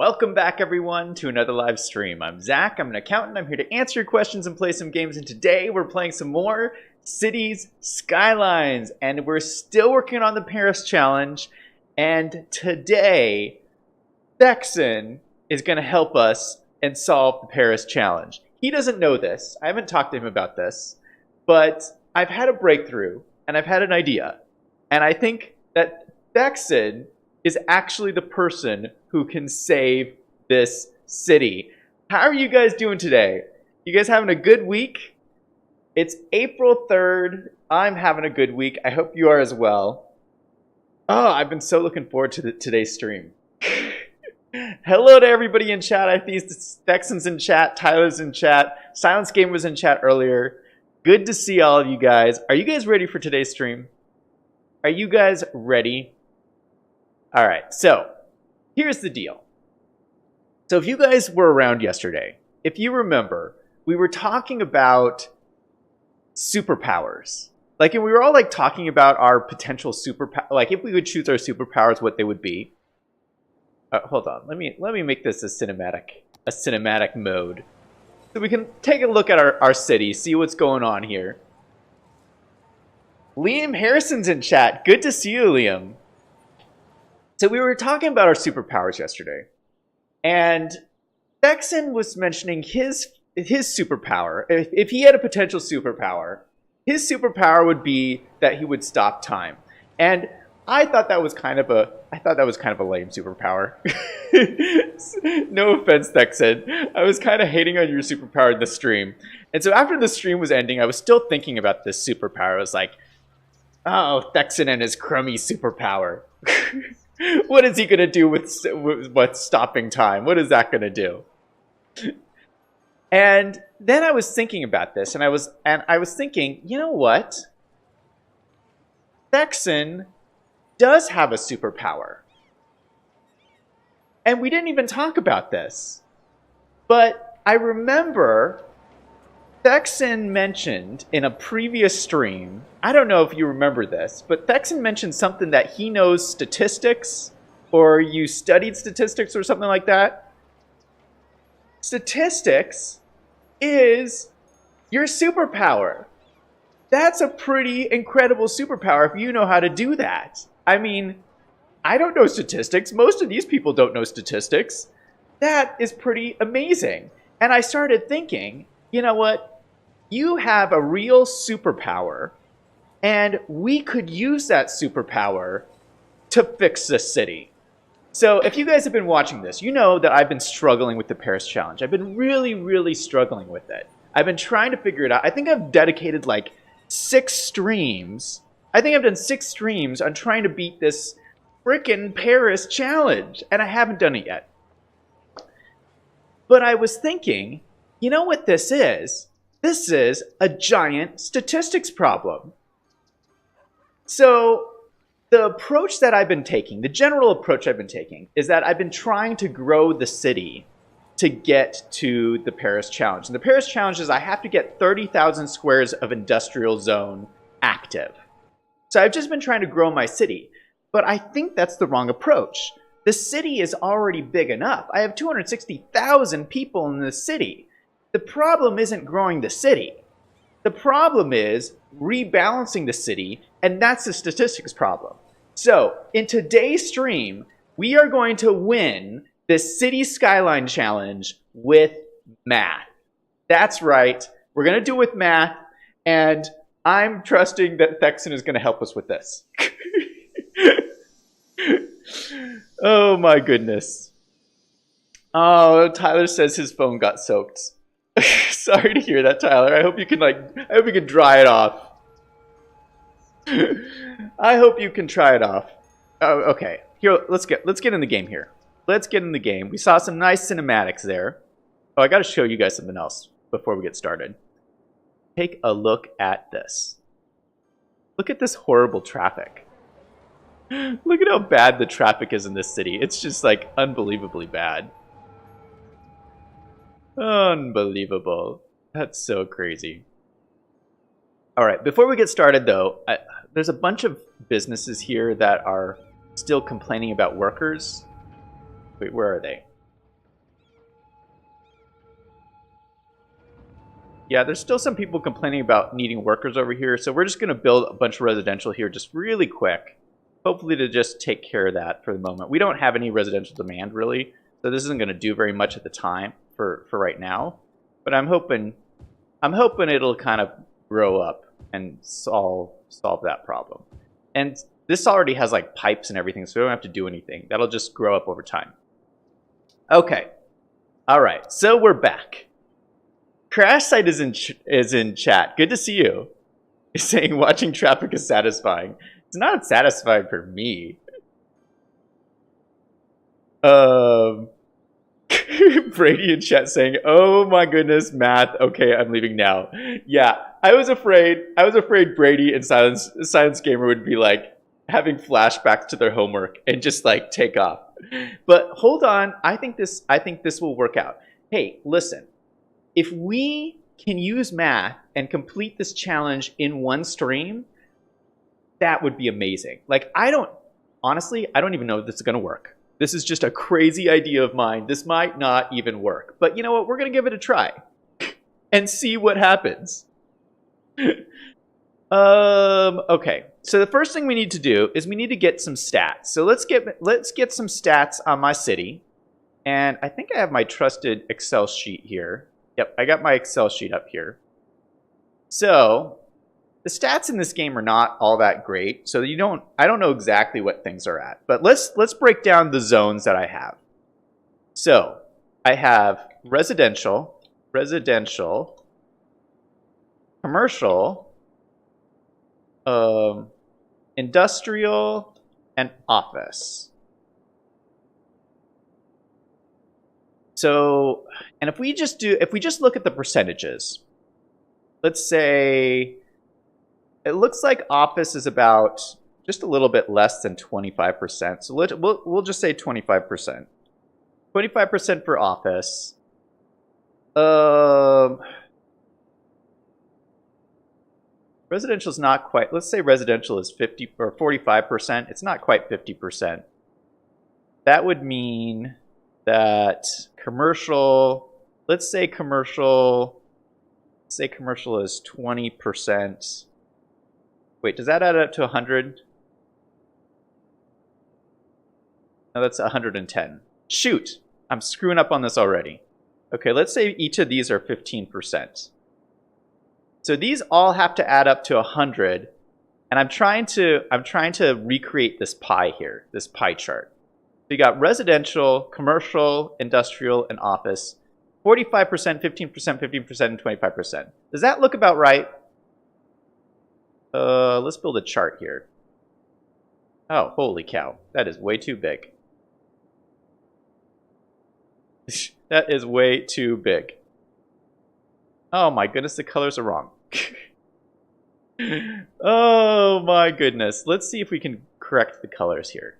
Welcome back, everyone, to another live stream. I'm Zach. I'm an accountant. I'm here to answer your questions and play some games. And today we're playing some more Cities Skylines. And we're still working on the Paris Challenge. And today, Theksin is going to help us and solve the Paris Challenge. He doesn't know this. I haven't talked to him about this. But I've had a breakthrough, and I've had an idea. And I think that Theksin is actually the person who can save this city. How are you guys doing today? You guys having a good week? It's April 3rd. I'm having a good week. I hope you are as well. Oh, I've been so looking forward to today's stream. Hello to everybody in chat. I think Theksin's in chat. Tyler's in chat. Silence Game was in chat earlier. Good to see all of you guys. Are you guys ready for today's stream? Are you guys ready? All right, so here's the deal. So if you guys were around yesterday, if you remember, we were talking about superpowers. Like, and we were all like talking about our potential superpower, like if we would choose our superpowers, what they would be. Hold on, let me make this a cinematic mode, so we can take a look at our city, see what's going on here. Liam Harrison's in chat. Good to see you, Liam. So we were talking about our superpowers yesterday, and Theksin was mentioning his superpower. If he had a potential superpower, his superpower would be that he would stop time. And I thought that was kind of a lame superpower. No offense, Theksin. I was kind of hating on your superpower in the stream. And so after the stream was ending, I was still thinking about this superpower. I was like, oh, Theksin and his crummy superpower. What is he going to do with stopping time? What is that going to do? And then I was thinking about this, and I was thinking, you know what? Theksin does have a superpower. And we didn't even talk about this. But I remember Theksin mentioned in a previous stream, I don't know if you remember this, but Theksin mentioned something that he knows statistics, or you studied statistics or something like that. Statistics is your superpower. That's a pretty incredible superpower if you know how to do that. I mean, I don't know statistics. Most of these people don't know statistics. That is pretty amazing. And I started thinking, you know what? You have a real superpower, and we could use that superpower to fix this city. So if you guys have been watching this, you know that I've been struggling with the Paris Challenge. I've been really, really struggling with it. I've been trying to figure it out. I think I've dedicated like 6 streams. I think I've done 6 streams on trying to beat this frickin' Paris Challenge, and I haven't done it yet. But I was thinking, you know what this is? This is a giant statistics problem. So the approach that I've been taking, the general approach I've been taking, is that I've been trying to grow the city to get to the Paris Challenge. And the Paris Challenge is I have to get 30,000 squares of industrial zone active. So I've just been trying to grow my city. But I think that's the wrong approach. The city is already big enough. I have 260,000 people in the city. The problem isn't growing the city. The problem is rebalancing the city, and that's the statistics problem. So, in today's stream, we are going to win the City Skyline Challenge with math. That's right. We're going to do it with math, and I'm trusting that Theksin is going to help us with this. Oh my goodness. Oh, Tyler says his phone got soaked. Sorry to hear that, Tyler. I hope you can dry it off. I hope you can try it off. Oh, okay. Here, let's get in the game here. Let's get in the game. We saw some nice cinematics there. Oh, I got to show you guys something else before we get started. Take a look at this. Look at this horrible traffic. Look at how bad the traffic is in this city. It's just like unbelievably bad. Unbelievable. That's so crazy. All right, before we get started though, there's a bunch of businesses here that are still complaining about workers. Wait, where are they? Yeah, there's still some people complaining about needing workers over here, so we're just going to build a bunch of residential here just really quick. Hopefully to just take care of that for the moment. We don't have any residential demand, really, so this isn't going to do very much at the time for right now. But I'm hoping it'll kind of grow up and solve that problem. And this already has like pipes and everything, so we don't have to do anything. That'll just grow up over time. Okay. All right, so we're back. Crash Site is in chat. Good to see you. He's saying watching traffic is satisfying. It's not satisfying for me. Brady in chat saying, "Oh my goodness, math. Okay, I'm leaving now." Yeah, I was afraid Brady and Silence Gamer would be like having flashbacks to their homework and just like take off. But hold on, I think this will work out. Hey, listen. If we can use math and complete this challenge in one stream, that would be amazing. Like, honestly, I don't even know if this is going to work. This is just a crazy idea of mine. This might not even work. But you know what? We're going to give it a try and see what happens. Okay. So the first thing we need to do is we need to get some stats. So let's get some stats on my city. And I think I have my trusted Excel sheet here. Yep, I got my Excel sheet up here. So the stats in this game are not all that great. So I don't know exactly what things are at. But let's break down the zones that I have. So I have residential, commercial, industrial, and office. So, and if we just look at the percentages, let's say it looks like office is about just a little bit less than 25%. So we'll just say 25%. 25% for office. Residential is not quite. Let's say residential is 50 or 45%. It's not quite 50%. That would mean that commercial, let's say commercial is 20%. Wait, does that add up to 100? No, that's 110. Shoot, I'm screwing up on this already. Okay, let's say each of these are 15%. So these all have to add up to 100, and I'm trying to recreate this pie here, this pie chart. So you got residential, commercial, industrial, and office. 45%, 15%, 15%, and 25%. Does that look about right? Let's build a chart here. Oh, holy cow. That is way too big. That is way too big. Oh my goodness, the colors are wrong. Oh my goodness. Let's see if we can correct the colors here.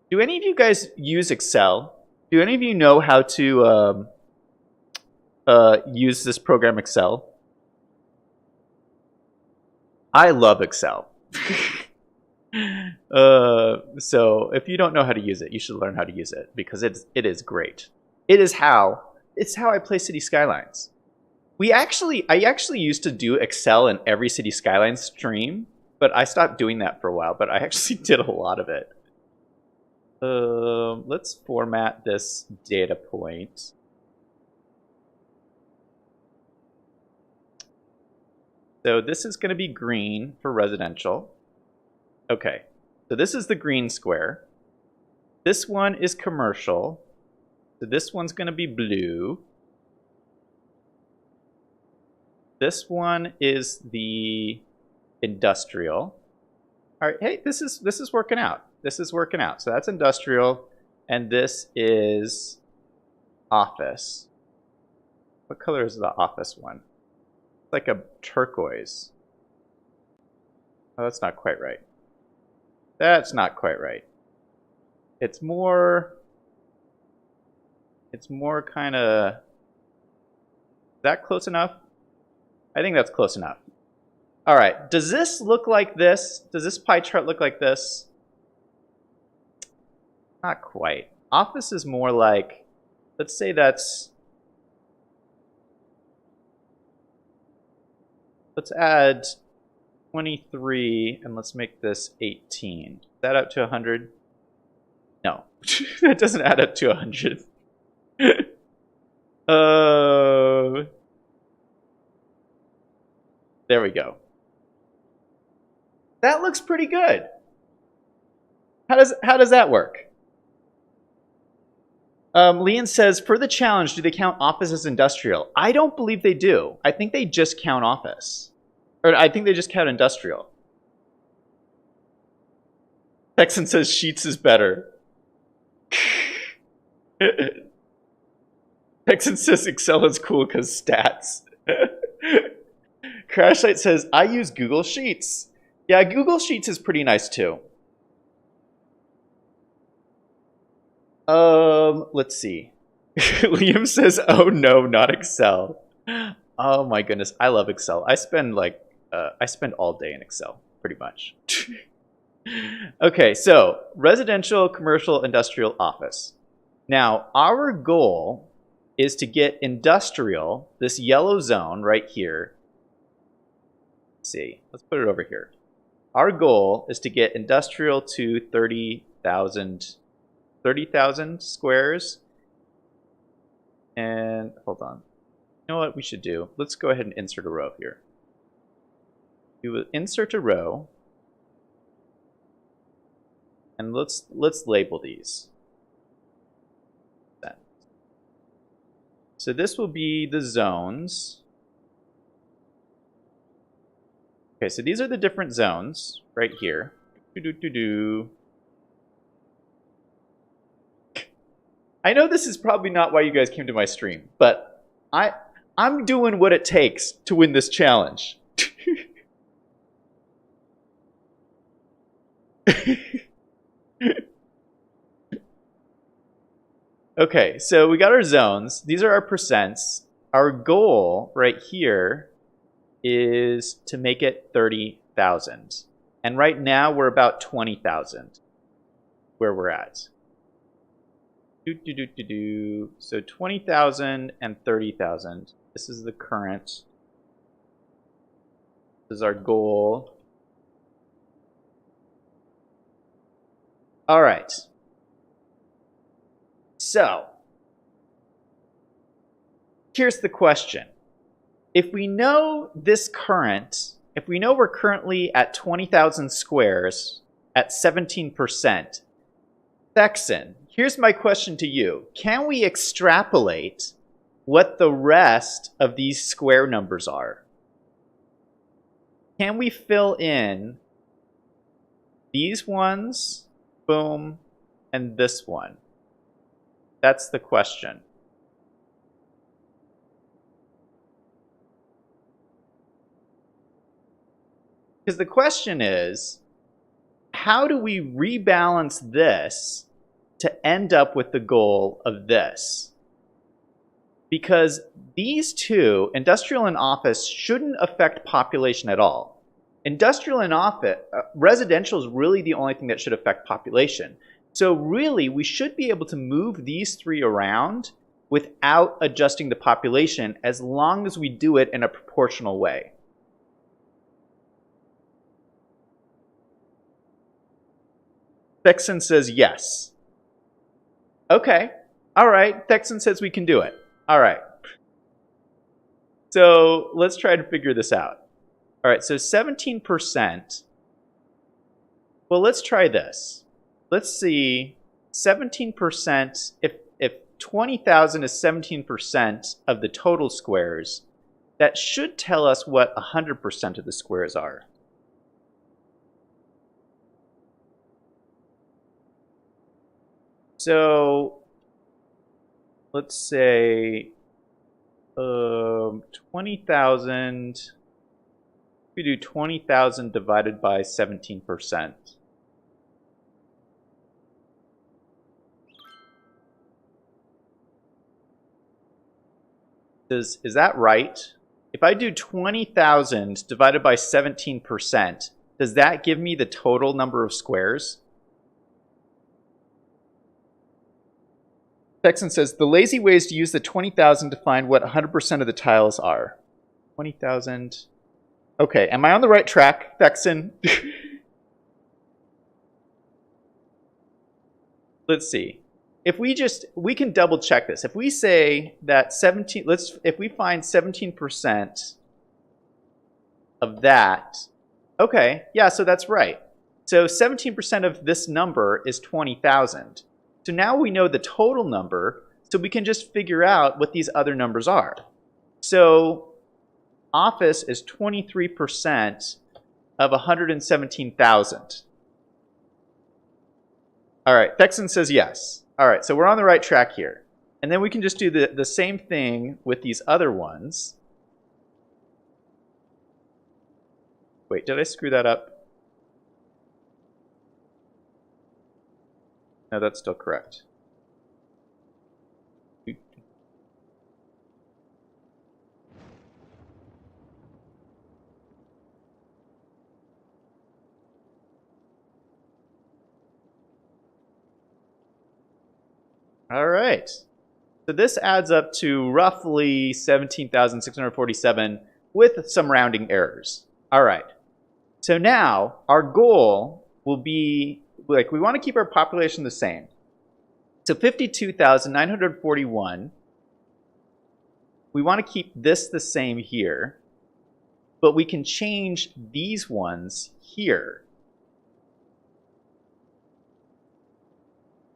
Do any of you guys use Excel? Do any of you know how to use this program Excel? I love Excel. So if you don't know how to use it, you should learn how to use it because it is great. It's how I play City Skylines. I actually used to do Excel in every City Skylines stream, but I stopped doing that for a while. But I actually did a lot of it. Let's format this data point. So this is going to be green for residential. Okay, so this is the green square. This one is commercial. So this one's going to be blue. This one is the industrial. All right, hey, this is working out. This is working out. So that's industrial, and this is office. What color is the office one? It's like a turquoise. Oh, that's not quite right. That's not quite right. It's more kind of, is that close enough? I think that's close enough. All right, does this look like this? Does this pie chart look like this? Not quite. Office is more like let's say that's, let's add 23 and let's make this 18. Is that up to 100? No, that doesn't add up to 100. There we go. That looks pretty good. How does that work? Leon says, for the challenge, do they count office as industrial? I don't believe they do. I think they just count office. Or I think they just count industrial. Theksin says Sheets is better. Theksin says Excel is cool because stats. Crashlight says, I use Google Sheets. Yeah, Google Sheets is pretty nice too. Let's see. Liam says, oh no, not Excel. Oh my goodness, I love Excel. I spend all day in Excel, pretty much. Okay, so residential, commercial, industrial, office. Now, our goal is to get industrial, this yellow zone right here. Let's see, let's put it over here. Our goal is to get industrial to 30,000 squares. And hold on. You know what we should do? Let's go ahead and insert a row here. We will insert a row. And let's label these. So this will be the zones. Okay, so these are the different zones right here. I know this is probably not why you guys came to my stream, but I'm doing what it takes to win this challenge. Okay, so we got our zones. These are our percents. Our goal right here is to make it 30,000. And right now we're about 20,000 where we're at. So 20,000 and 30,000. This is the current. This is our goal. All right. So, here's the question. If we know this current, if we know we're currently at 20,000 squares at 17%, Theksin, here's my question to you. Can we extrapolate what the rest of these square numbers are? Can we fill in these ones, boom, and this one? That's the question. Because the question is, how do we rebalance this to end up with the goal of this? Because these two, industrial and office, shouldn't affect population at all. Industrial and office, residential is really the only thing that should affect population. So really, we should be able to move these three around without adjusting the population as long as we do it in a proportional way. Theksin says yes. Okay. All right. Theksin says we can do it. All right. So let's try to figure this out. All right. So 17%. Well, let's try this. Let's see, 17%, if 20,000 is 17% of the total squares, that should tell us what 100% of the squares are. So, let's say 20,000, we do 20,000 divided by 17%. Is that right? If I do 20,000 divided by 17%, does that give me the total number of squares? Theksin says, the lazy way is to use the 20,000 to find what 100% of the tiles are. 20,000. Okay, am I on the right track, Theksin? Let's see. If we can double check this. If we say that if we find 17% of that, okay, yeah, so that's right. So 17% of this number is 20,000. So now we know the total number, so we can just figure out what these other numbers are. So office is 23% of 117,000. All right, Theksin says yes. All right, so we're on the right track here. And then we can just do the same thing with these other ones. Wait, did I screw that up? No, that's still correct. All right. So this adds up to roughly 17,647 with some rounding errors. All right. So now our goal will be, like, we want to keep our population the same. So 52,941. We want to keep this the same here, but we can change these ones here.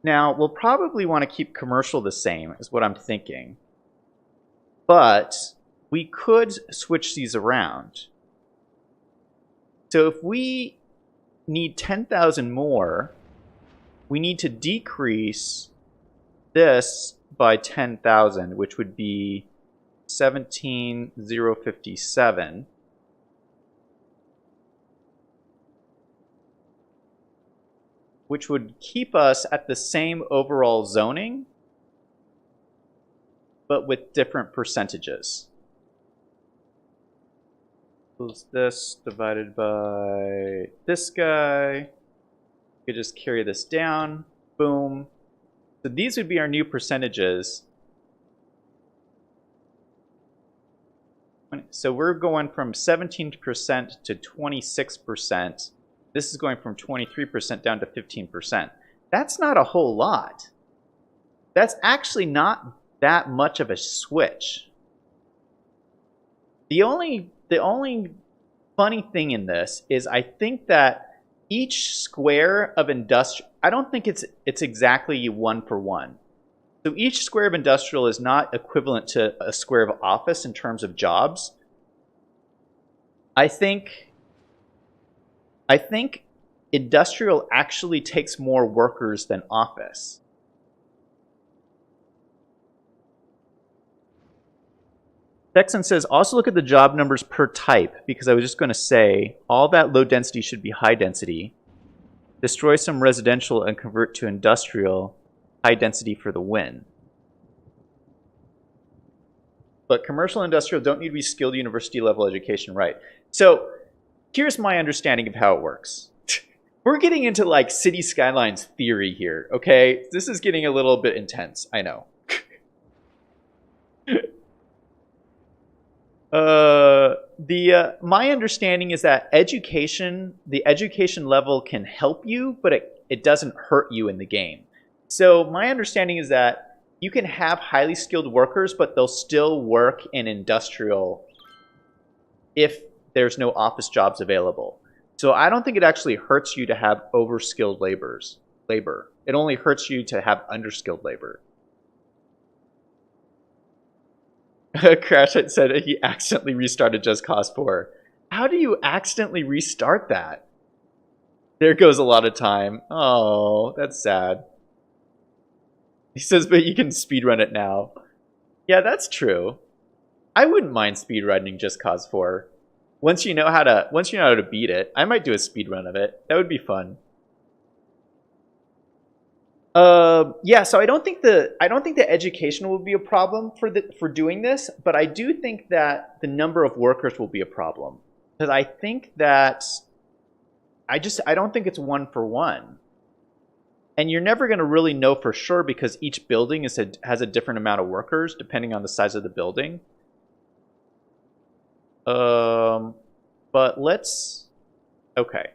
Now, we'll probably want to keep commercial the same, is what I'm thinking. But we could switch these around. So if we need 10,000 more, we need to decrease this by 10,000, which would be 17,057. Which would keep us at the same overall zoning, but with different percentages. So this divided by this guy. You could just carry this down. Boom. So these would be our new percentages. So we're going from 17% to 26%. This is going from 23% down to 15%. That's not a whole lot. That's actually not that much of a switch. The only funny thing in this is I think that each square of industrial, I don't think it's exactly 1 for 1. So each square of industrial is not equivalent to a square of office in terms of jobs. I think industrial actually takes more workers than office. Theksin says, also look at the job numbers per type, because I was just going to say, all that low density should be high density. Destroy some residential and convert to industrial, high density for the win. But commercial and industrial don't need to be skilled university level education, right? So here's my understanding of how it works. We're getting into like city skylines theory here, okay? This is getting a little bit intense, I know. My understanding is that the education level can help you, but it doesn't hurt you in the game. So my understanding is that you can have highly skilled workers, but they'll still work in industrial if there's no office jobs available. So I don't think it actually hurts you to have overskilled labor. It only hurts you to have underskilled labor. Crash had said he accidentally restarted Just Cause 4. How do you accidentally restart that? There goes a lot of time. Oh, that's sad. He says, but you can speedrun it now. Yeah, that's true. I wouldn't mind speedrunning Just Cause 4. Once you know how to beat it, I might do a speedrun of it. That would be fun. Yeah, so I don't think the education will be a problem for doing this, but I do think that the number of workers will be a problem, because I think that I don't think it's 1 for 1. And you're never going to really know for sure because each building has a different amount of workers depending on the size of the building. But let's... Okay.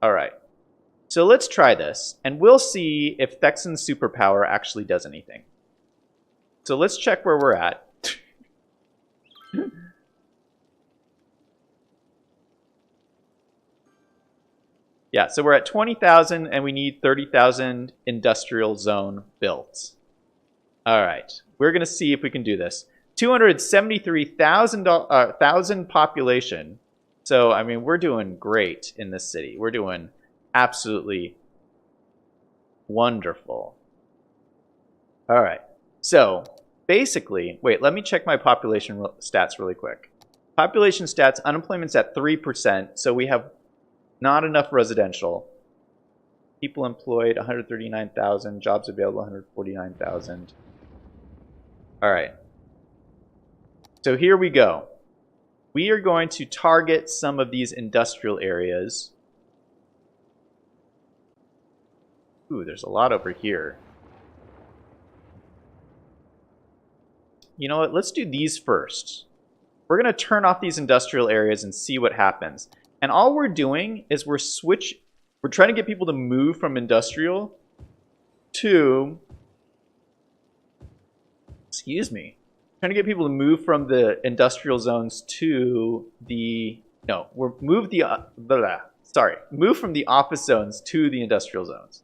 All right. So let's try this, and we'll see if Theksin's superpower actually does anything. So let's check where we're at. Yeah, so we're at 20,000, and we need 30,000 industrial zone built. All right, we're going to see if we can do this. 273,000 population. So, I mean, we're doing great in this city. We're doing absolutely wonderful. All right, so basically, wait, let me check my population stats really quick. Population stats, unemployment's at 3%, so we have not enough residential. People employed, 139,000. Jobs available, 149,000. All right. So here we go. We are going to target some of these industrial areas. Ooh, there's a lot over here. You know what? Let's do these first. We're going to turn off these industrial areas and see what happens. And all we're doing is we're trying to get people to move from industrial to, excuse me, trying to get people to move from the industrial zones to the, no, move from the office zones to the industrial zones.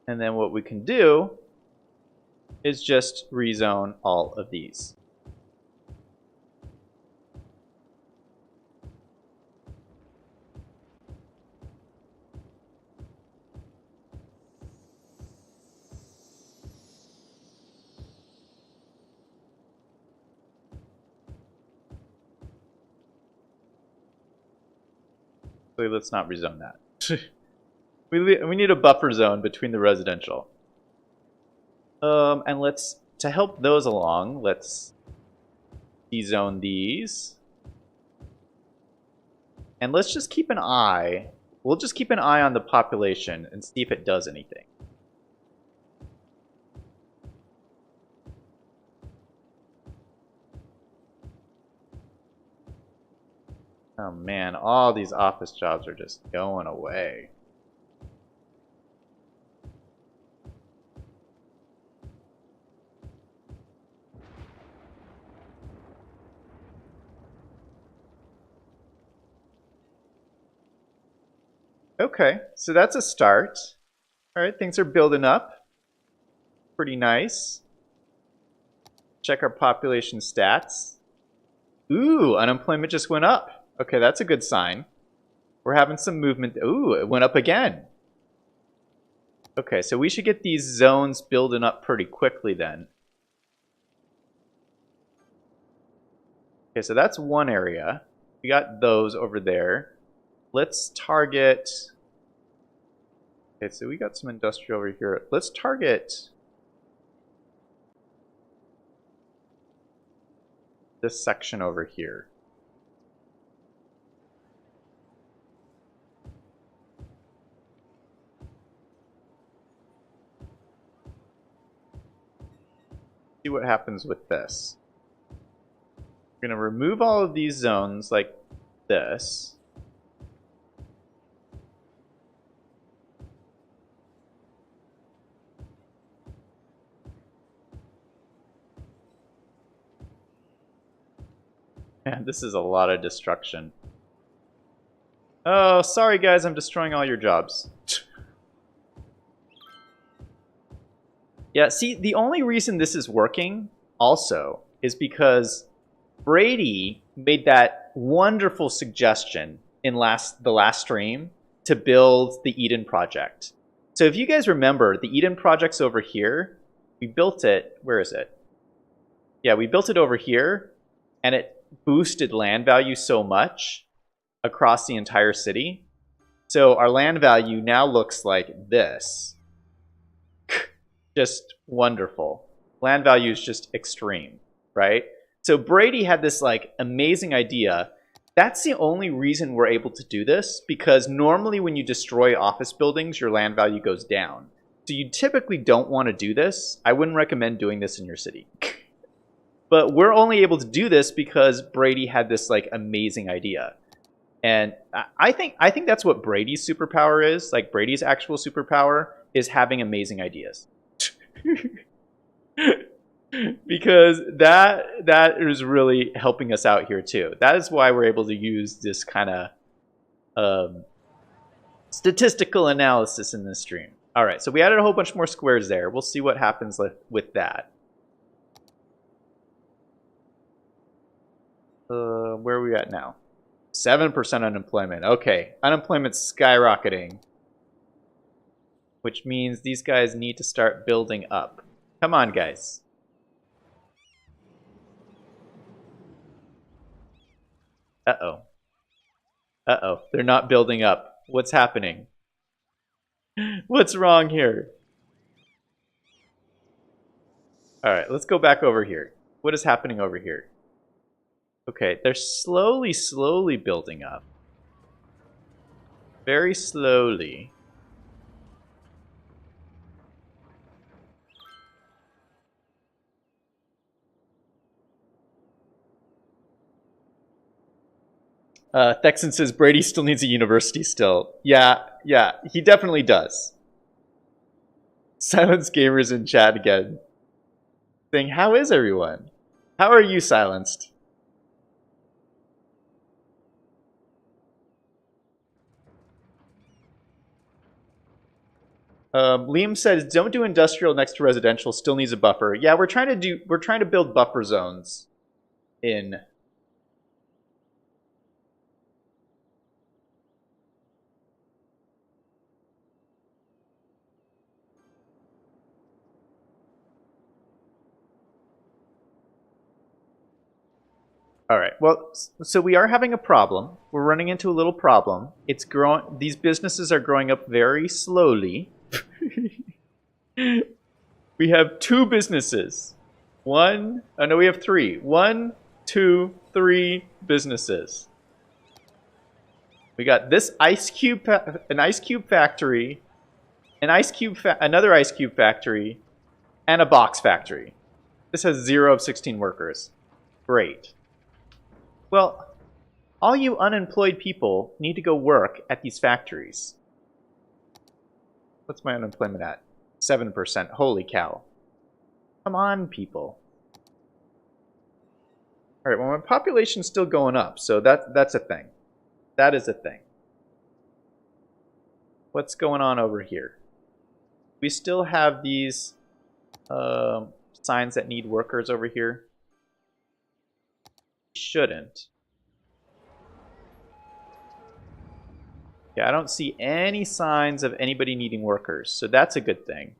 And then what we can do is just rezone all of these. So let's not rezone that. We need a buffer zone between the residential. And to help those along, let's dezone these. And let's just keep an eye. We'll just keep an eye on the population and see if it does anything. Oh man, all these office jobs are just going away. Okay, so that's a start. All right, things are building up. Pretty nice. Check our population stats. Ooh, unemployment just went up. Okay, that's a good sign. We're having some movement. Ooh, it went up again. Okay, so we should get these zones building up pretty quickly then. Okay, so that's one area. We got those over there. Let's target... Okay, so we got some industrial over here. Let's target this section over here. See what happens with this. We're going to remove all of these zones like this. Man, this is a lot of destruction. Oh, sorry guys, I'm destroying all your jobs. Yeah, see, the only reason this is working also is because Brady made that wonderful suggestion in the last stream to build the Eden project. So if you guys remember, the Eden project's over here. We built it, where is it? Yeah, we built it over here, and it boosted land value so much across the entire city. So our land value now looks like this. Just wonderful. Land value is just extreme, right? So Brady had this like amazing idea. That's the only reason we're able to do this, because normally when you destroy office buildings, your land value goes down. So you typically don't want to do this. I wouldn't recommend doing this in your city. But we're only able to do this because Brady had this like amazing idea. And I think that's what Brady's superpower is. Like Brady's actual superpower is having amazing ideas. Because that is really helping us out here too. That is why we're able to use this kind of statistical analysis in this stream. All right, so we added a whole bunch more squares there. We'll see what happens with that. Where are we at now? 7% unemployment. Okay, unemployment's skyrocketing, which means these guys need to start building up. Come on, guys. Uh-oh. Uh-oh. They're not building up. What's happening? What's wrong here? All right, let's go back over here. What is happening over here? Okay, they're slowly building up. Very slowly. Theksin says Brady still needs a university still. Yeah, he definitely does. Silence Gamers in chat again. Saying, how is everyone? How are you, Silenced? Liam says, don't do industrial next to residential, still needs a buffer. Yeah, we're trying to build buffer zones in. All right. Well, so we are having a problem. We're running into a little problem. It's growing. These businesses are growing up very slowly. We have 2 businesses. We have 3. 1, 2, 3 businesses. We got this an ice cube factory, another ice cube factory, and a box factory. This has 0 of 16 workers. Great. Well, all you unemployed people need to go work at these factories. What's my unemployment at? 7%. Holy cow. Come on, people. All right, well, my population's still going up, so that's a thing. That is a thing. What's going on over here? We still have these signs that need workers over here. Shouldn't. Yeah, I don't see any signs of anybody needing workers, so that's a good thing.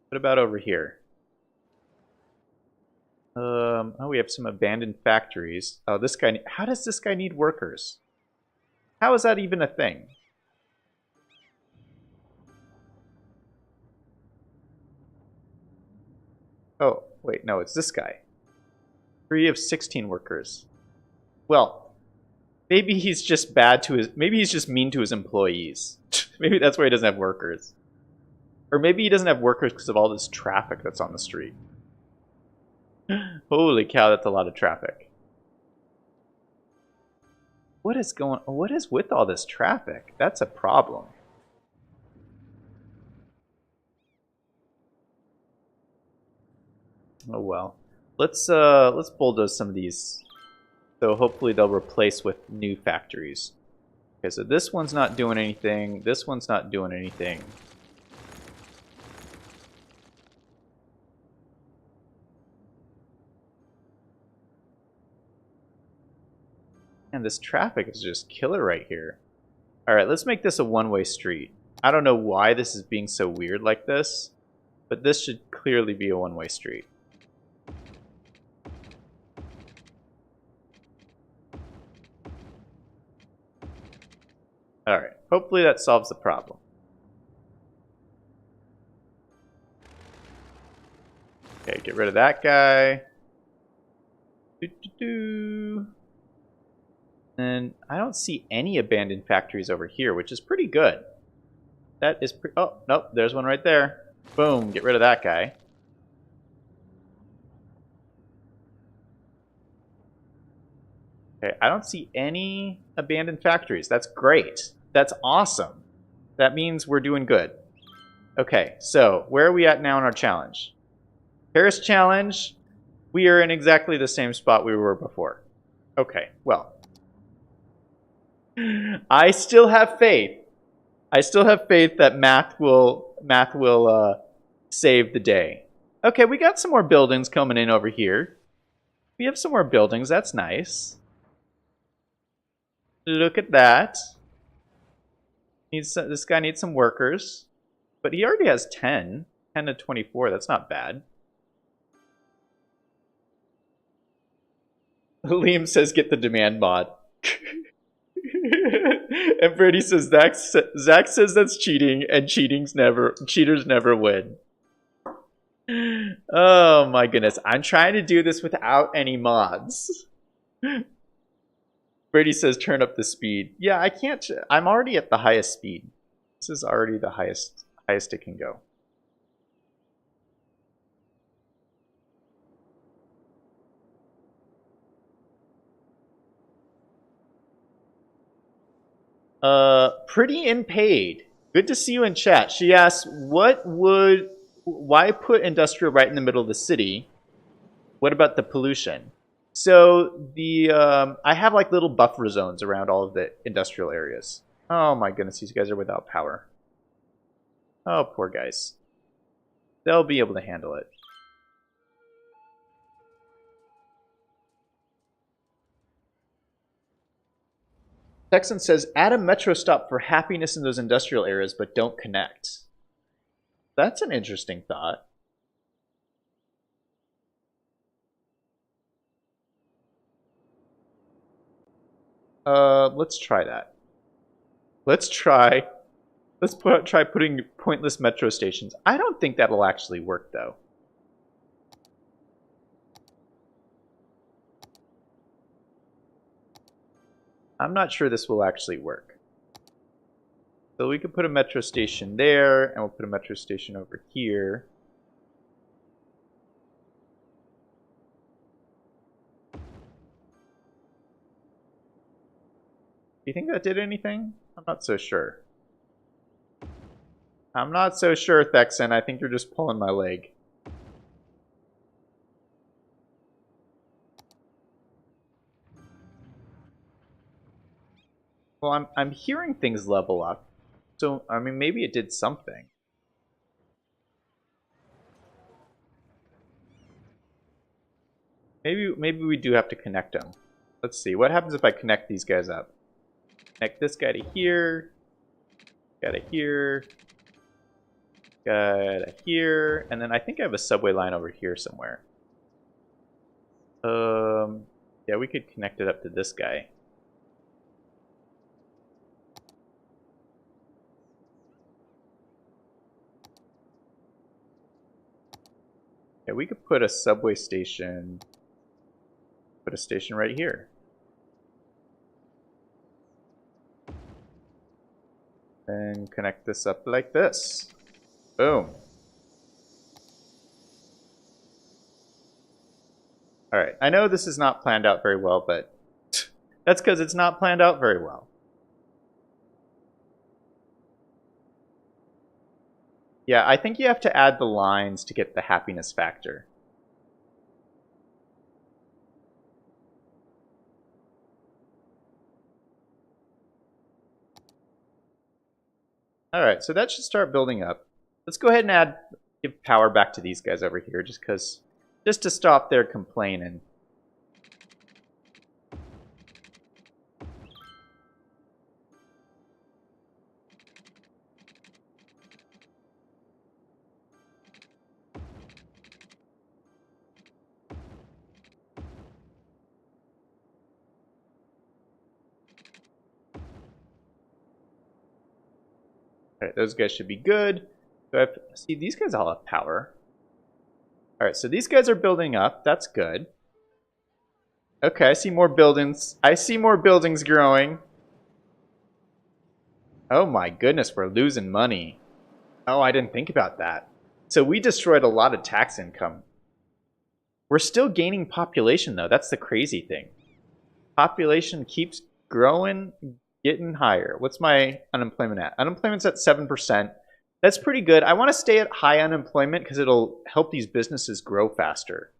What about over here? Oh, we have some abandoned factories. Oh, this guy. How does this guy need workers? How is that even a thing? Oh, wait, no, it's this guy. 3 of 16 workers. Well, maybe he's just maybe he's just mean to his employees. Maybe that's why he doesn't have workers. Or maybe he doesn't have workers because of all this traffic that's on the street. Holy cow, that's a lot of traffic. What is with all this traffic? That's a problem. Oh well. Let's bulldoze some of these. So hopefully they'll replace with new factories. Okay, so this one's not doing anything. This one's not doing anything. And this traffic is just killer right here. All right, let's make this a one-way street. I don't know why this is being so weird like this, but this should clearly be a one-way street. Alright, hopefully that solves the problem. Okay, get rid of that guy. And I don't see any abandoned factories over here, which is pretty good. That is oh, nope, there's one right there. Boom, get rid of that guy. Okay, I don't see any abandoned factories. That's great. That's awesome. That means we're doing good. Okay, so where are we at now in our challenge? Paris challenge, we are in exactly the same spot we were before. Okay, well. I still have faith. I still have faith that math will save the day. Okay, we got some more buildings coming in over here. We have some more buildings. That's nice. Look at that. This guy needs some workers. But he already has 10. 10 to 24. That's not bad. Liam says get the demand mod. And Brady says Zach says that's cheating, and cheaters never win. Oh my goodness. I'm trying to do this without any mods. Brady says turn up the speed. Yeah, I can't. I'm already at the highest speed. This is already the highest it can go. Pretty and paid. Good to see you in chat. She asks, why put industrial right in the middle of the city? What about the pollution? So I have like little buffer zones around all of the industrial areas. Oh my goodness, these guys are without power. Oh, poor guys. They'll be able to handle it. Theksin says, add a metro stop for happiness in those industrial areas, but don't connect. That's an interesting thought. Let's try that. Let's try putting pointless metro stations. I don't think that'll actually work, though. I'm not sure this will actually work. So we could put a metro station there, and we'll put a metro station over here. Do you think that did anything? I'm not so sure. I'm not so sure, Theksin. I think you're just pulling my leg. Well, I'm hearing things level up. So, I mean, maybe it did something. Maybe we do have to connect them. Let's see. What happens if I connect these guys up? Connect this guy to here. Guy to here. Guy to here. And then I think I have a subway line over here somewhere. Yeah, we could connect it up to this guy. Yeah, we could put a subway station. Put a station right here. And connect this up like this. Boom. Alright, I know this is not planned out very well, but that's because it's not planned out very well. Yeah, I think you have to add the lines to get the happiness factor. Alright, so that should start building up. Let's go ahead and give power back to these guys over here just to stop their complaining. Okay, those guys should be good. So see, these guys all have power. All right, so these guys are building up. That's good. Okay, I see more buildings. I see more buildings growing. Oh my goodness, we're losing money. Oh, I didn't think about that. So we destroyed a lot of tax income. We're still gaining population, though. That's the crazy thing. Population keeps growing, getting higher. What's my unemployment at? Unemployment's at 7%. That's pretty good. I want to stay at high unemployment because it'll help these businesses grow faster.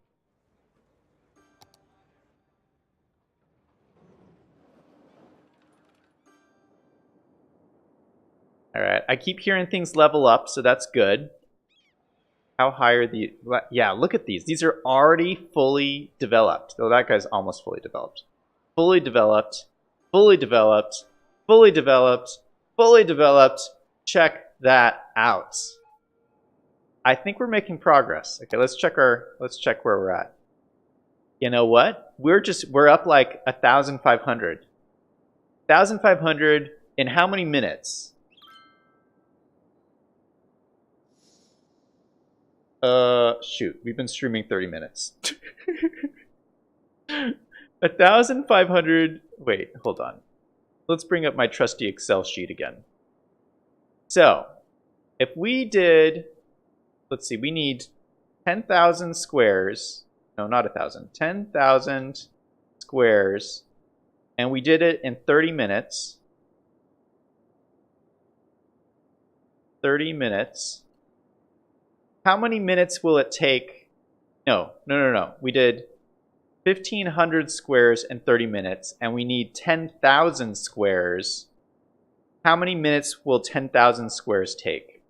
All right, I keep hearing things level up, so that's good. How high are the... Yeah, look at these. These are already fully developed. Though that guy's almost fully developed. Fully developed. Fully developed. Fully developed. Fully developed. Check that out. I think we're making progress. Okay, let's check where we're at. You know what? We're up like 1,500. 1,500 in how many minutes? Shoot, we've been streaming 30 minutes. 1,500. Wait, hold on. Let's bring up my trusty Excel sheet again. So, if we did, let's see, we need 10,000 squares. No, not 1,000. 10,000 squares. And we did it in 30 minutes. 30 minutes. How many minutes will it take? No. We did 1,500 squares in 30 minutes, and we need 10,000 squares. How many minutes will 10,000 squares take?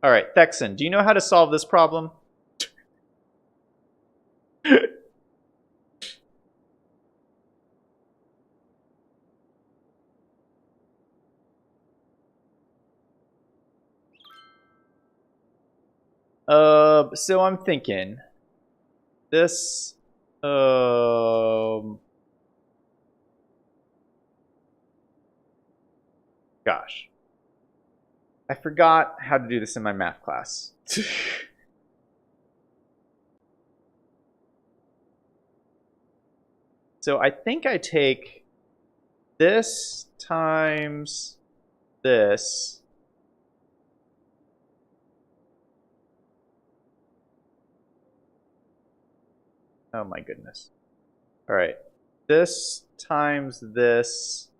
All right, Theksin, do you know how to solve this problem? So I'm thinking this, gosh, I forgot how to do this in my math class. So I think I take this times this. Oh my goodness. All right. This times this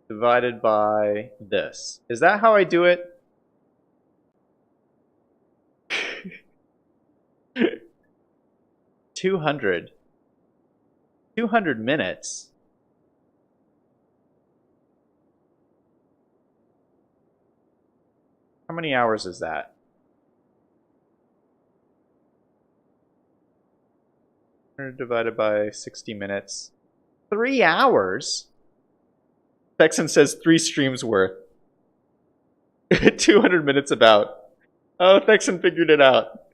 divided by this. Is that how I do it? $200 minutes. How many hours is that? Divided by 60 minutes. 3 hours? Theksin says 3 streams worth. 200 minutes about. Oh, Theksin figured it out.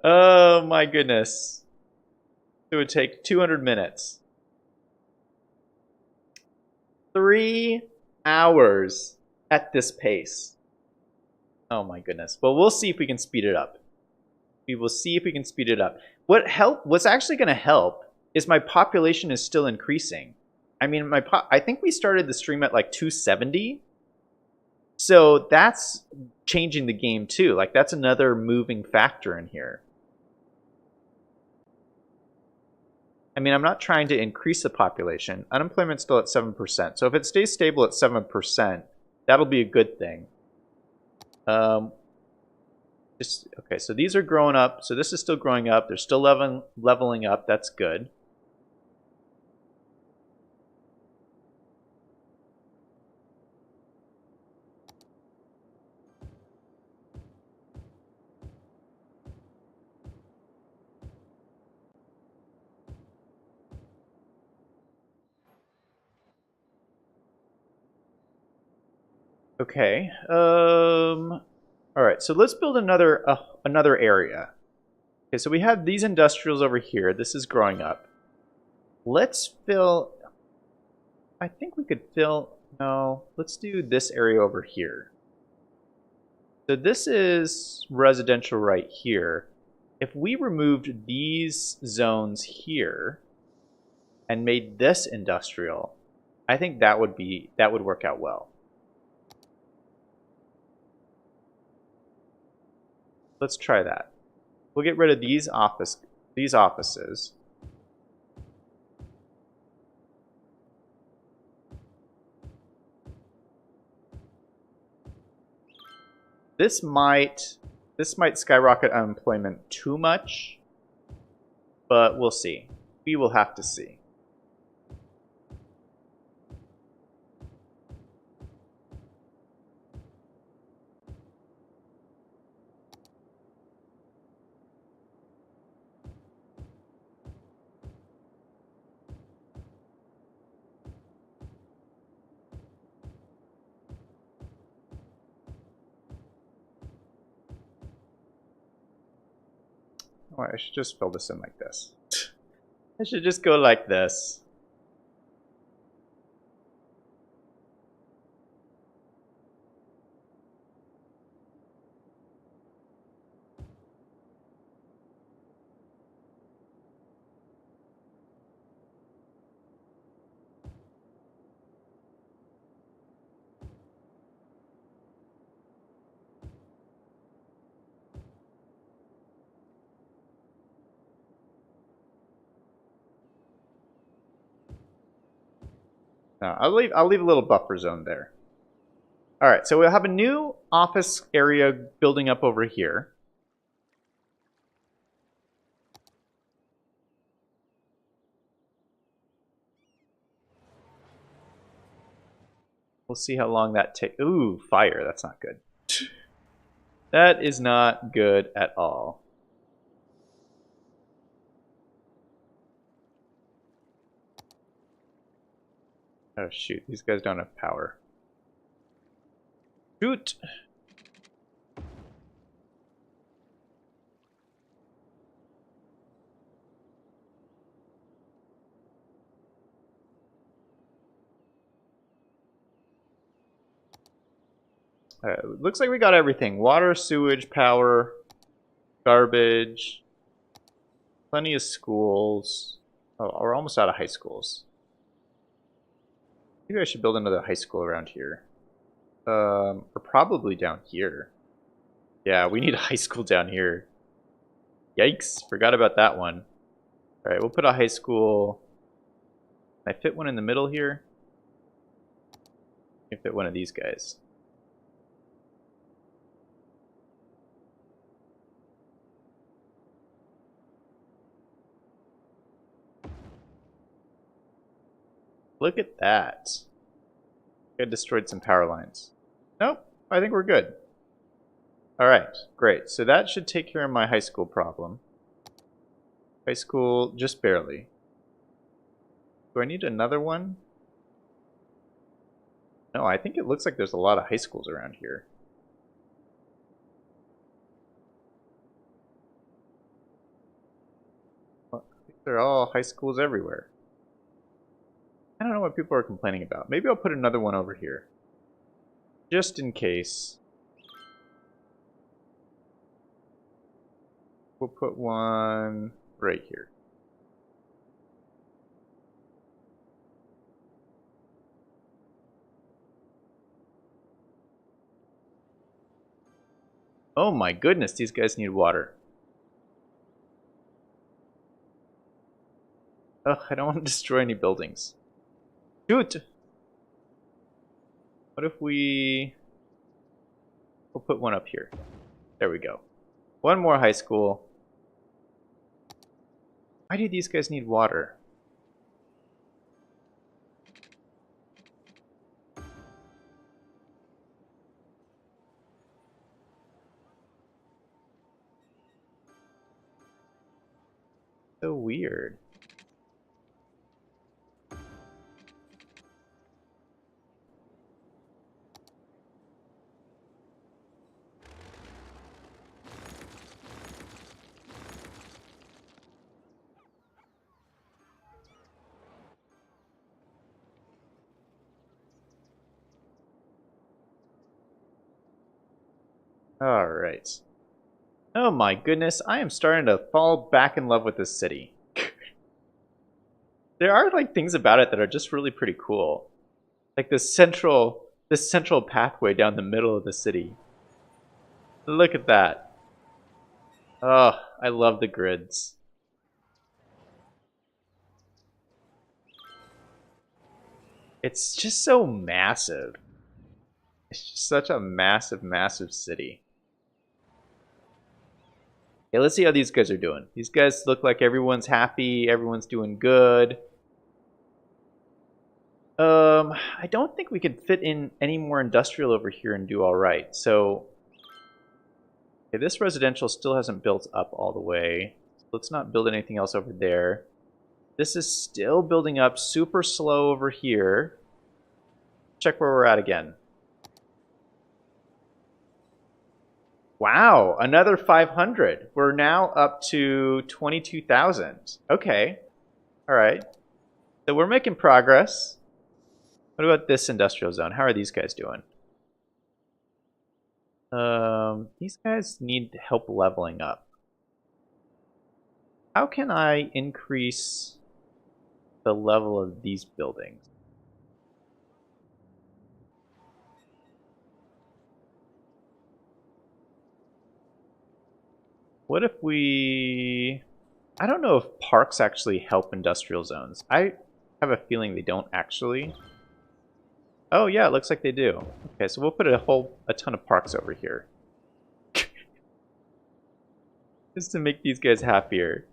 Oh my goodness. It would take 200 minutes. 3 hours at this pace. Oh my goodness. Well, we'll see if we can speed it up. We will see if we can speed it up. What's actually going to help is my population is still increasing. I mean, I think we started the stream at like 270. So that's changing the game too. Like that's another moving factor in here. I mean, I'm not trying to increase the population. Unemployment's still at 7%. So if it stays stable at 7%, that'll be a good thing. Okay, so these are growing up. So this is still growing up. They're still leveling up. That's good. Okay. All right, so let's build another area. Okay, so we have these industrials over here. This is growing up. Let's fill... I think we could fill... No, let's do this area over here. So this is residential right here. If we removed these zones here and made this industrial, I think that would work out well. Let's try that. We'll get rid of these offices. This might skyrocket unemployment too much, but we'll see. We will have to see. Oh, I should just fill this in like this. I should just go like this. No, I'll leave a little buffer zone there. All right, so we'll have a new office area building up over here. We'll see how long that takes. Ooh, fire. That's not good. That is not good at all. Oh, shoot. These guys don't have power. Shoot! Looks like we got everything. Water, sewage, power, garbage, plenty of schools. Oh, we're almost out of high schools. Maybe I should build another high school around here. Or probably down here. Yeah, we need a high school down here. Yikes, forgot about that one. Alright, we'll put a high school. Can I fit one in the middle here? I can fit one of these guys. Look at that. I destroyed some power lines. Nope, I think we're good. Alright, great. So that should take care of my high school problem. High school, just barely. Do I need another one? No, I think it looks like there's a lot of high schools around here. Well, I think they're all high schools everywhere. I don't know what people are complaining about. Maybe I'll put another one over here. Just in case. We'll put one right here. Oh my goodness, these guys need water. Ugh, I don't want to destroy any buildings. Shoot! What if we'll put one up here. There we go. One more high school. Why do these guys need water? So weird. All right. Oh my goodness, I am starting to fall back in love with this city. There are like things about it that are just really pretty cool. Like this central pathway down the middle of the city. Look at that. Oh, I love the grids. It's just so massive. It's just such a massive, massive city. Okay, let's see how these guys are doing. These guys look like everyone's happy, everyone's doing good. I don't think we can fit in any more industrial over here and do all right. So, okay, this residential still hasn't built up all the way. So let's not build anything else over there. This is still building up super slow over here. Check where we're at again. Wow, another 500. We're now up to 22,000. Okay. All right. So we're making progress. What about this industrial zone? How are these guys doing? These guys need help leveling up. How can I increase the level of these buildings? What if we... I don't know if parks actually help industrial zones. I have a feeling they don't actually. Oh yeah, it looks like they do. Okay, so we'll put a ton of parks over here. Just to make these guys happier.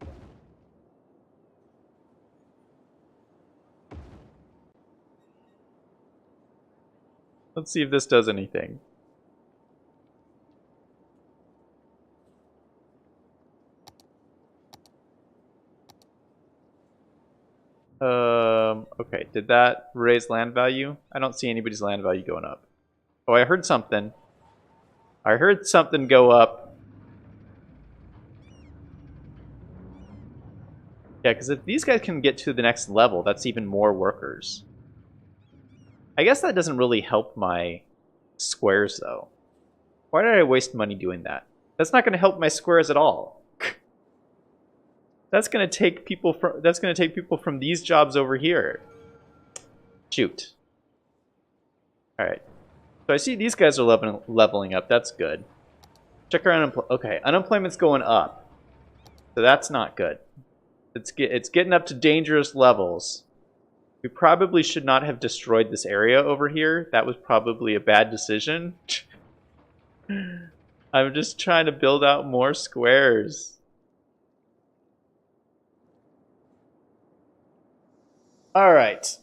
Let's see if this does anything. Okay, did that raise land value? I don't see anybody's land value going up. Oh, I heard something. I heard something go up. Yeah, because if these guys can get to the next level, that's even more workers. I guess that doesn't really help my squares, though. Why did I waste money doing that? That's not going to help my squares at all. That's going to take people from these jobs over here. Shoot. All right. So I see these guys are leveling up. That's good. Check our unemployment. Okay, unemployment's going up. So that's not good. It's getting up to dangerous levels. We probably should not have destroyed this area over here. That was probably a bad decision. I'm just trying to build out more squares. All right.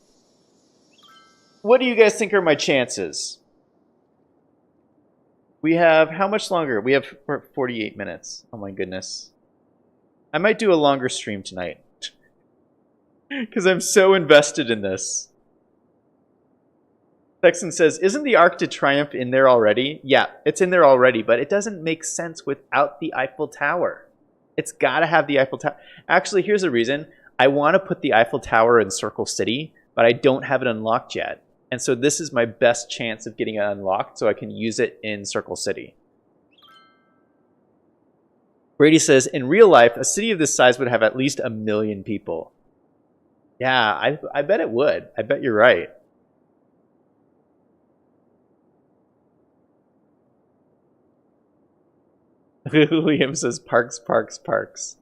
What do you guys think are my chances? We have how much longer? We have 48 minutes. Oh my goodness. I might do a longer stream tonight. Because I'm so invested in this. Theksin says, isn't the Arc de Triomphe in there already? Yeah, it's in there already, but it doesn't make sense without the Eiffel Tower. It's got to have the Eiffel Tower. Actually, here's the reason. I want to put the Eiffel Tower in Circle City, but I don't have it unlocked yet. And so this is my best chance of getting it unlocked so I can use it in Circle City. Brady says, in real life, a city of this size would have at least 1 million people. Yeah, I bet it would. I bet you're right. Liam says parks, parks, parks.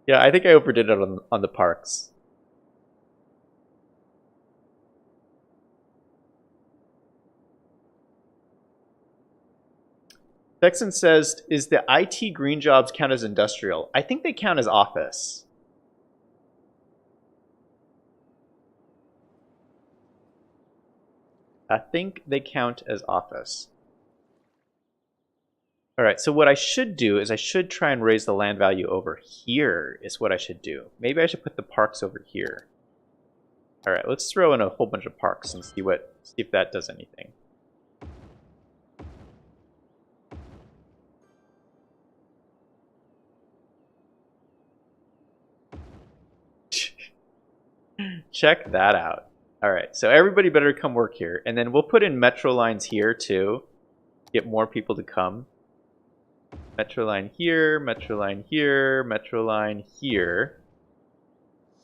Yeah, I think I overdid it on the parks. Theksin says, is the IT green jobs count as industrial? I think they count as office. I think they count as office. All right, so what I should do is I should try and raise the land value over here is what I should do. Maybe I should put the parks over here. All right, let's throw in a whole bunch of parks and see if that does anything. Check that out. All right, so everybody better come work here. And then we'll put in metro lines here too. Get more people to come. Metro line here, metro line here, metro line here.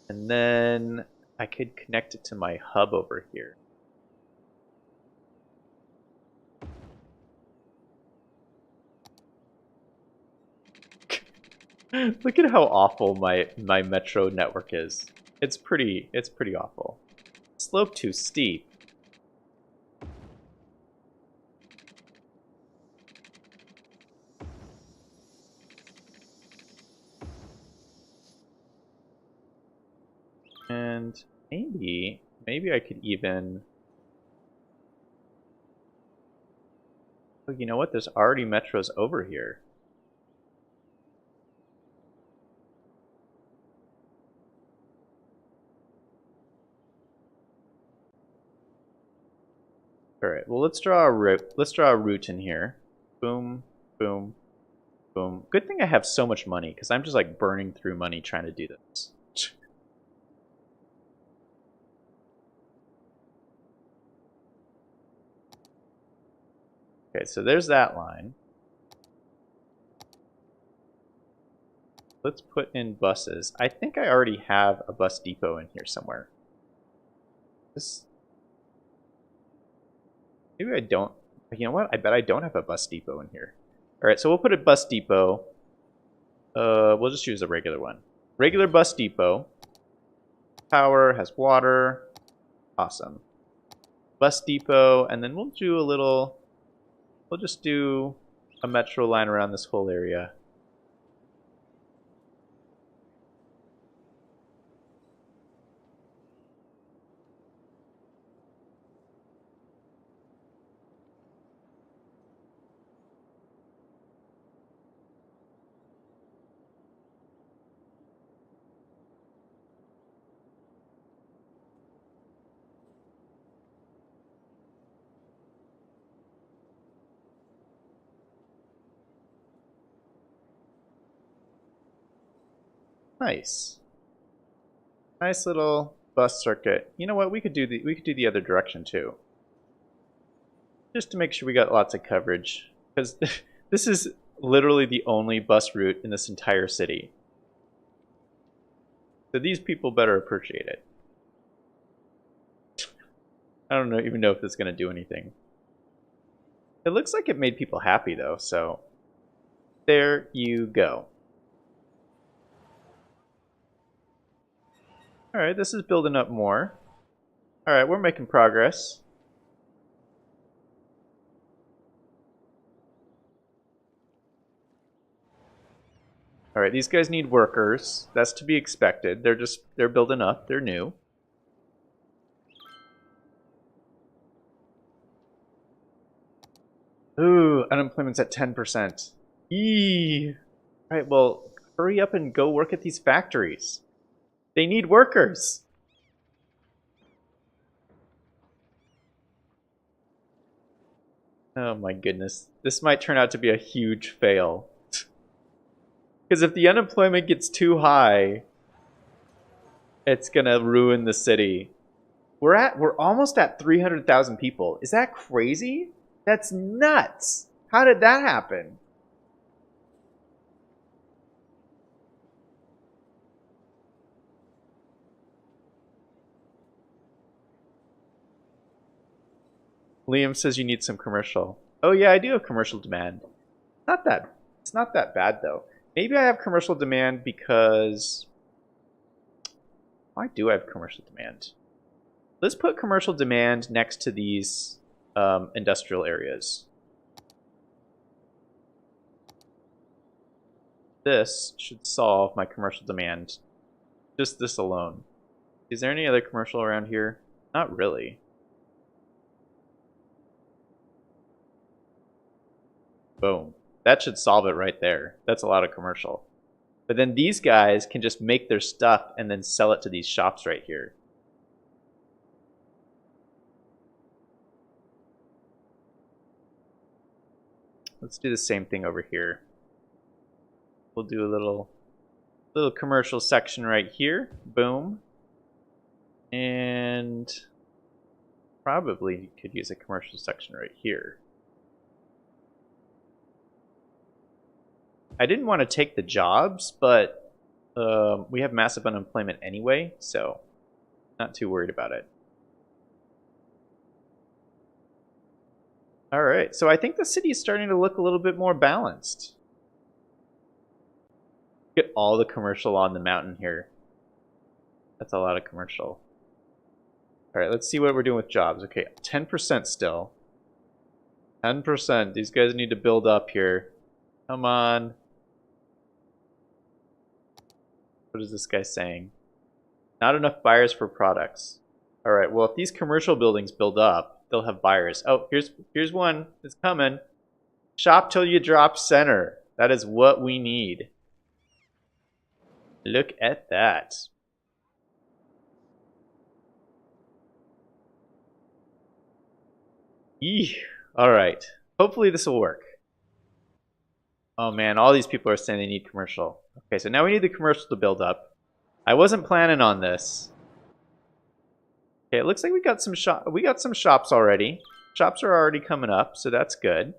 And then I could connect it to my hub over here. Look at how awful my metro network is. It's pretty awful. Slope too steep. And maybe I could even... Oh, you know what? There's already metros over here. All right. Well, let's draw a route. Let's draw a route in here. Boom, boom, boom. Good thing I have so much money because I'm just like burning through money trying to do this. Okay, so there's that line. Let's put in buses. I think I already have a bus depot in here somewhere. This... Maybe I don't. You know what? I bet I don't have a bus depot in here. All right, so we'll put a bus depot. We'll just use a regular one. Regular bus depot. Power, has water. Awesome. Bus depot, and then we'll do a little... We'll just do a metro line around this whole area. Nice. Nice little bus circuit. You know what? We could do the other direction too. Just to make sure we got lots of coverage, because this is literally the only bus route in this entire city. So these people better appreciate it. I don't even know if it's going to do anything. It looks like it made people happy though, so there you go. Alright, this is building up more. Alright, we're making progress. Alright, these guys need workers. That's to be expected. They're building up. They're new. Ooh, unemployment's at 10%. Eee. Alright, well, hurry up and go work at these factories. They need workers. Oh my goodness. This might turn out to be a huge fail. Because if the unemployment gets too high, it's gonna ruin the city. We're almost at 300,000 people. Is that crazy? That's nuts. How did that happen? Liam says you need some commercial. Oh yeah, I do have commercial demand. It's not that bad though. Maybe I have commercial demand because... Why do I have commercial demand? Let's put commercial demand next to these industrial areas. This should solve my commercial demand. Just this alone. Is there any other commercial around here? Not really. Boom. That should solve it right there. That's a lot of commercial. But then these guys can just make their stuff and then sell it to these shops right here. Let's do the same thing over here. We'll do a little commercial section right here. Boom. And probably could use a commercial section right here. I didn't want to take the jobs, but we have massive unemployment anyway, so not too worried about it. All right, so I think the city is starting to look a little bit more balanced. Get all the commercial on the mountain here. That's a lot of commercial. All right, let's see what we're doing with jobs. Okay, 10% still. 10%. These guys need to build up here. Come on. What is this guy saying? Not enough buyers for products. All right, well, if these commercial buildings build up, they'll have buyers. Oh, here's one. It's coming. Shop till you drop center. That is what we need. Look at that. Eeh. All right. Hopefully this will work. Oh man, all these people are saying they need commercial. Okay, so now we need the commercial to build up. I wasn't planning on this. Okay, it looks like we got some shops already. Shops are already coming up, so that's good.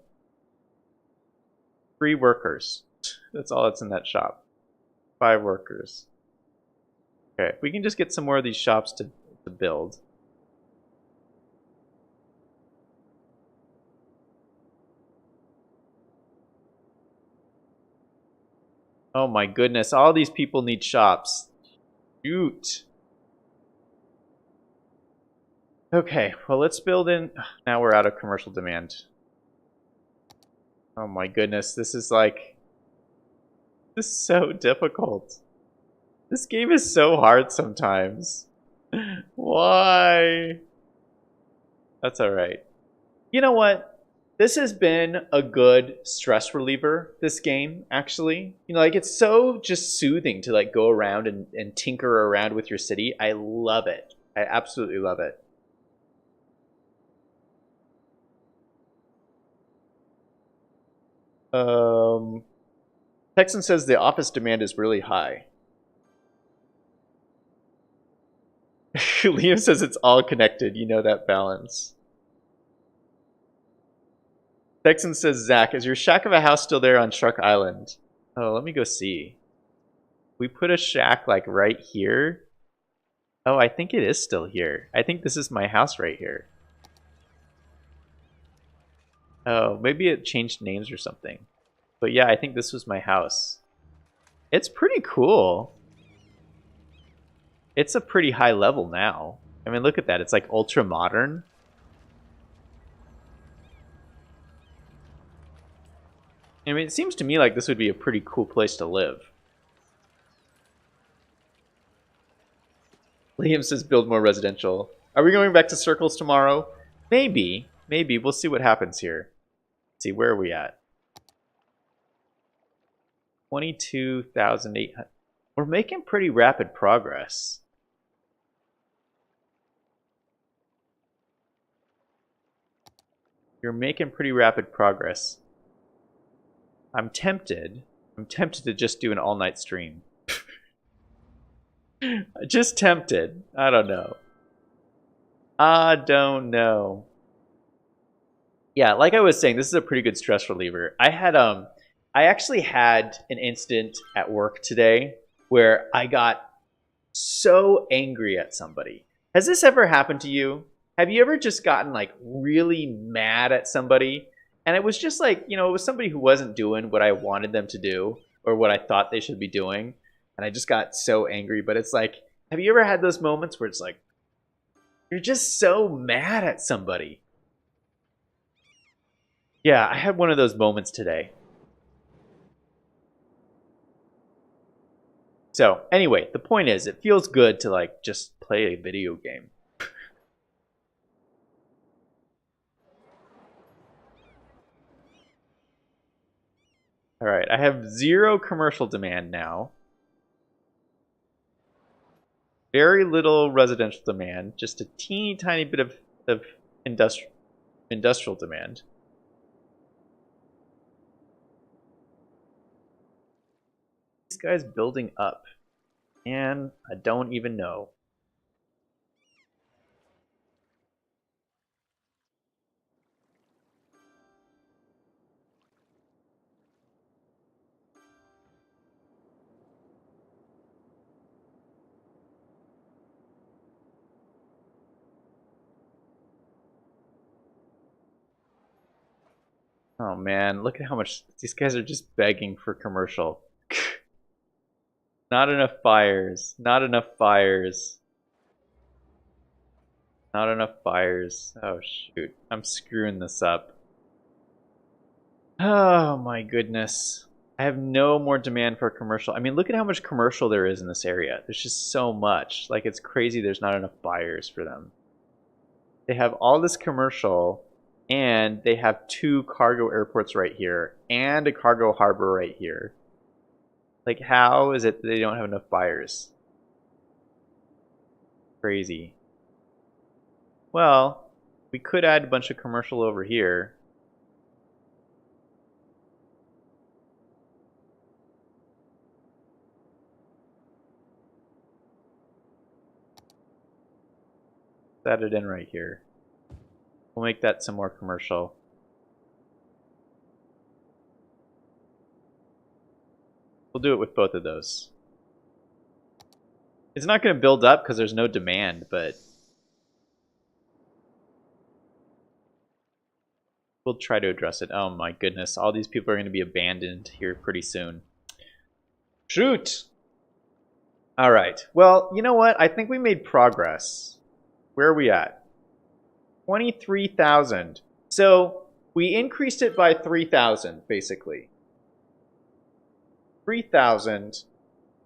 3 workers. That's all that's in that shop. 5 workers. Okay, if we can just get some more of these shops to build. Oh my goodness, all these people need shops. Shoot. Okay, well let's build in. Now we're out of commercial demand. Oh my goodness, this is so difficult. This game is so hard sometimes. Why? That's alright. You know what? This has been a good stress reliever, this game, actually. You know, like, it's so just soothing to, like, go around and tinker around with your city. I love it. I absolutely love it. Theksin says the office demand is really high. Liam says it's all connected. You know that balance. Theksin says, Zach, is your shack of a house still there on Shark Island? Oh, let me go see. We put a shack like right here. Oh, I think it is still here. I think this is my house right here. Oh, maybe it changed names or something. But yeah, I think this was my house. It's pretty cool. It's a pretty high level now. I mean, look at that. It's like ultra modern. I mean, it seems to me like this would be a pretty cool place to live. Liam says build more residential. Are we going back to circles tomorrow? Maybe. Maybe. We'll see what happens here. Let's see, where are we at? 22,800. We're making pretty rapid progress. You're making pretty rapid progress. I'm tempted to just do an all-night stream. Just tempted. I don't know. I don't know. Yeah, like I was saying, this is a pretty good stress reliever. I actually had an incident at work today where I got so angry at somebody. Has this ever happened to you? Have you ever just gotten like really mad at somebody? And it was just like, you know, it was somebody who wasn't doing what I wanted them to do or what I thought they should be doing. And I just got so angry. But it's like, have you ever had those moments where it's like, you're just so mad at somebody? Yeah, I had one of those moments today. So anyway, the point is, it feels good to like just play a video game. All right, I have 0 commercial demand now. Very little residential demand, just a teeny tiny bit of industrial demand. This guy's building up, and I don't even know. Oh man, look at how much these guys are just begging for commercial. Not enough fires. Not enough fires. Not enough fires. Oh shoot, I'm screwing this up. Oh my goodness. I have no more demand for commercial. I mean, look at how much commercial there is in this area. There's just so much. Like, it's crazy there's not enough buyers for them. They have all this commercial, and they have 2 cargo airports right here, and a cargo harbor right here. Like, how is it that they don't have enough buyers? Crazy. Well, we could add a bunch of commercial over here. Add it in right here. We'll make that some more commercial. We'll do it with both of those. It's not going to build up because there's no demand, but we'll try to address it. Oh my goodness, all these people are going to be abandoned here pretty soon. Shoot! Alright, well, you know what? I think we made progress. Where are we at? 23,000. So we increased it by 3,000, basically. 3,000.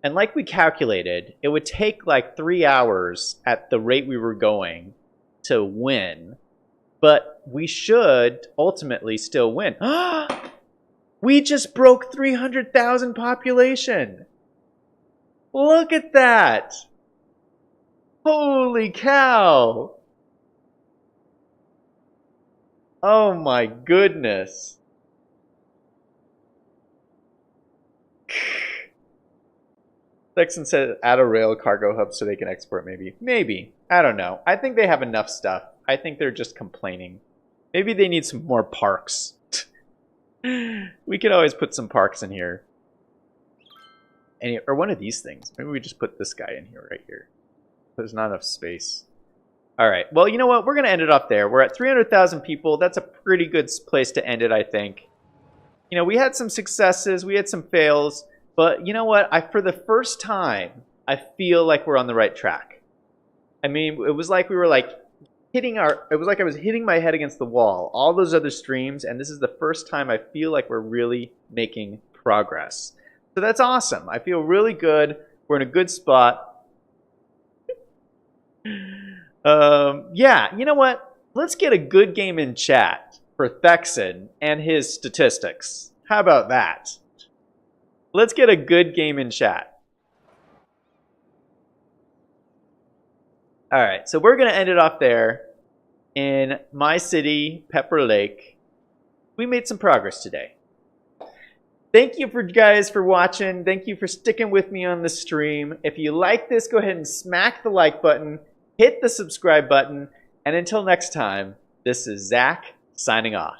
And like we calculated, it would take like 3 hours at the rate we were going to win. But we should ultimately still win. We just broke 300,000 population. Look at that. Holy cow! Oh my goodness. Theksin said add a rail cargo hub so they can export maybe. Maybe. I don't know. I think they have enough stuff. I think they're just complaining. Maybe they need some more parks. We could always put some parks in here. Or one of these things. Maybe we just put this guy in here right here. There's not enough space. All right. Well, you know what? We're going to end it off there. We're at 300,000 people. That's a pretty good place to end it, I think. You know, we had some successes. We had some fails. But you know what? For the first time, I feel like we're on the right track. I mean, it was like we were like hitting it was like I was hitting my head against the wall. All those other streams. And this is the first time I feel like we're really making progress. So that's awesome. I feel really good. We're in a good spot. Yeah, you know what? Let's get a good game in chat for Theksin and his statistics. How about that? Let's get a good game in chat. All right, so we're going to end it off there in my city, Pepper Lake. We made some progress today. Thank you guys for watching. Thank you for sticking with me on the stream. If you like this, go ahead and smack the like button. Hit the subscribe button. And until next time, this is Zach signing off.